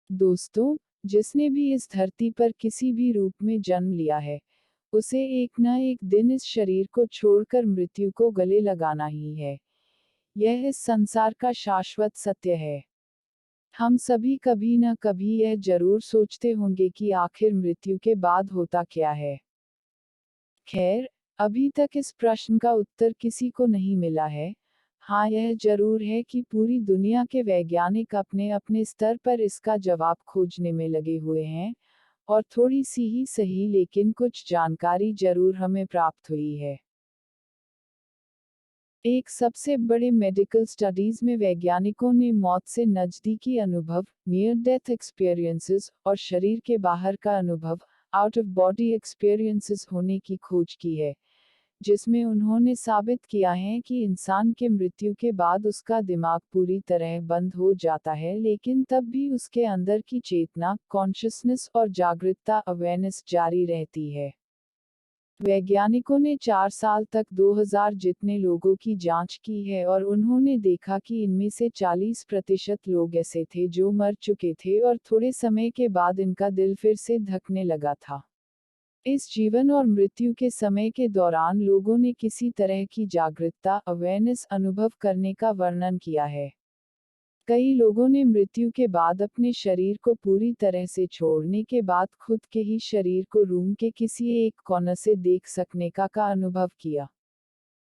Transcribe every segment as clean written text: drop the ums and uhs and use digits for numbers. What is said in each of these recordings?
दोस्तों, जिसने भी इस धरती पर किसी भी रूप में जन्म लिया है, उसे एक न एक दिन इस शरीर को छोड़कर मृत्यु को गले लगाना ही है। यह इस संसार का शाश्वत सत्य है। हम सभी कभी न कभी यह जरूर सोचते होंगे कि आखिर मृत्यु के बाद होता क्या है। खैर, अभी तक इस प्रश्न का उत्तर किसी को नहीं मिला है। हाँ, यह जरूर है कि पूरी दुनिया के वैज्ञानिक अपने अपने स्तर पर इसका जवाब खोजने में लगे हुए हैं, और थोड़ी सी ही सही लेकिन कुछ जानकारी जरूर हमें प्राप्त हुई है। एक सबसे बड़े मेडिकल स्टडीज में वैज्ञानिकों ने मौत से नज़दीकी अनुभव, नियर डेथ एक्सपीरियंसेस, और शरीर के बाहर का अनुभव, आउट ऑफ बॉडी एक्सपीरियंसेस होने की खोज की है, जिसमें उन्होंने साबित किया है कि इंसान के मृत्यु के बाद उसका दिमाग पूरी तरह बंद हो जाता है, लेकिन तब भी उसके अंदर की चेतना, कॉन्शसनेस और जागरूकता, अवेयरनेस जारी रहती है। वैज्ञानिकों ने 4 साल तक 2000 जितने लोगों की जांच की है और उन्होंने देखा कि इनमें से 40% लोग ऐसे थे जो मर चुके थे और थोड़े समय के बाद इनका दिल फिर से धड़कने लगा था। इस जीवन और मृत्यु के समय के दौरान लोगों ने किसी तरह की जागरूकता, अवेयरनेस अनुभव करने का वर्णन किया है। कई लोगों ने मृत्यु के बाद अपने शरीर को पूरी तरह से छोड़ने के बाद खुद के ही शरीर को रूम के किसी एक कोने से देख सकने का अनुभव किया।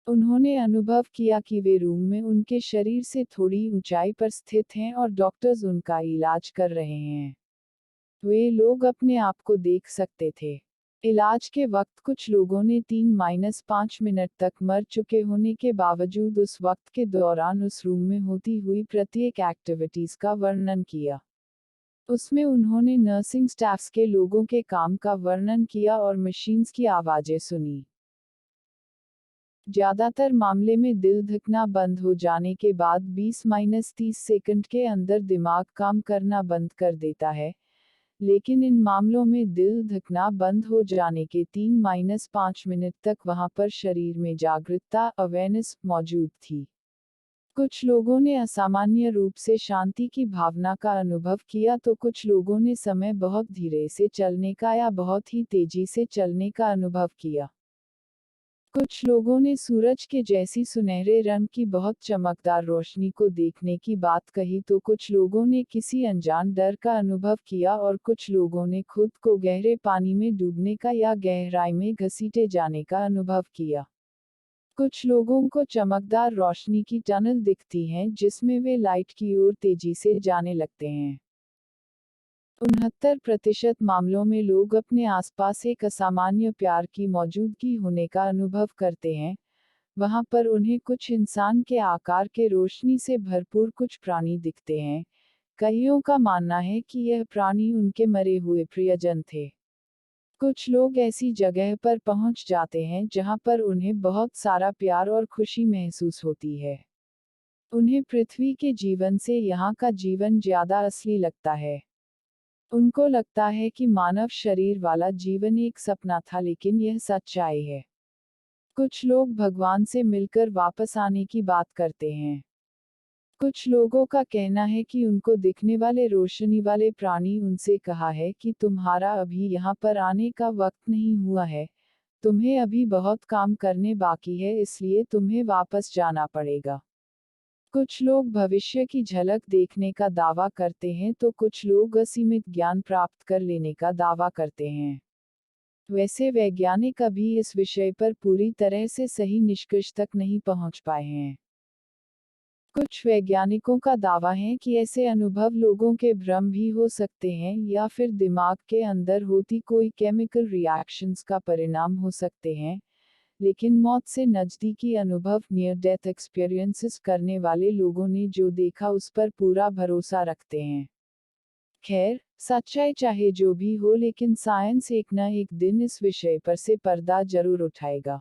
उन्होंने अनुभव किया कि वे रूम में उनके शरीर से थोड़ी ऊंचाई पर स्थित हैं और डॉक्टर्स उनका इलाज कर रहे हैं। वे लोग अपने आप को देख सकते थे। इलाज के वक्त कुछ लोगों ने 3-5 मिनट तक मर चुके होने के बावजूद उस वक्त के दौरान उस रूम में होती हुई प्रत्येक एक्टिविटीज का वर्णन किया। उसमें उन्होंने नर्सिंग स्टाफ्स के लोगों के काम का वर्णन किया और मशीन्स की आवाजें सुनी। ज्यादातर मामले में दिल धड़कना बंद हो जाने के बाद 20-30 सेकंड के अंदर दिमाग काम करना बंद कर देता है, लेकिन इन मामलों में दिल धड़कना बंद हो जाने के 3-5 मिनट तक वहां पर शरीर में जागरूकता, अवेयरनेस मौजूद थी। कुछ लोगों ने असामान्य रूप से शांति की भावना का अनुभव किया तो कुछ लोगों ने समय बहुत धीरे से चलने का या बहुत ही तेजी से चलने का अनुभव किया। कुछ लोगों ने सूरज के जैसी सुनहरे रंग की बहुत चमकदार रोशनी को देखने की बात कही तो कुछ लोगों ने किसी अनजान डर का अनुभव किया और कुछ लोगों ने खुद को गहरे पानी में डूबने का या गहराई में घसीटे जाने का अनुभव किया। कुछ लोगों को चमकदार रोशनी की टनल दिखती हैं जिसमें वे लाइट की ओर तेजी से जाने लगते हैं। 69% मामलों में लोग अपने आसपास एक असामान्य प्यार की मौजूदगी होने का अनुभव करते हैं। वहां पर उन्हें कुछ इंसान के आकार के रोशनी से भरपूर कुछ प्राणी दिखते हैं। कईयों का मानना है कि यह प्राणी उनके मरे हुए प्रियजन थे। कुछ लोग ऐसी जगह पर पहुंच जाते हैं जहां पर उन्हें बहुत सारा प्यार और खुशी महसूस होती है। उन्हें पृथ्वी के जीवन से यहाँ का जीवन ज्यादा असली लगता है। उनको लगता है कि मानव शरीर वाला जीवन एक सपना था लेकिन यह सच्चाई है। कुछ लोग भगवान से मिलकर वापस आने की बात करते हैं। कुछ लोगों का कहना है कि उनको दिखने वाले रोशनी वाले प्राणी उनसे कहा है कि तुम्हारा अभी यहाँ पर आने का वक्त नहीं हुआ है, तुम्हें अभी बहुत काम करने बाकी है इसलिए तुम्हें वापस जाना पड़ेगा। कुछ लोग भविष्य की झलक देखने का दावा करते हैं तो कुछ लोग असीमित ज्ञान प्राप्त कर लेने का दावा करते हैं। वैसे वैज्ञानिक अभी इस विषय पर पूरी तरह से सही निष्कर्ष तक नहीं पहुंच पाए हैं। कुछ वैज्ञानिकों का दावा है कि ऐसे अनुभव लोगों के भ्रम भी हो सकते हैं या फिर दिमाग के अंदर होती कोई केमिकल रिएक्शंस का परिणाम हो सकते हैं, लेकिन मौत से नज़दीकी अनुभव, नियर डेथ एक्सपीरियंसेस करने वाले लोगों ने जो देखा उस पर पूरा भरोसा रखते हैं। खैर, सच्चाई चाहे जो भी हो लेकिन साइंस एक न एक दिन इस विषय पर से पर्दा जरूर उठाएगा।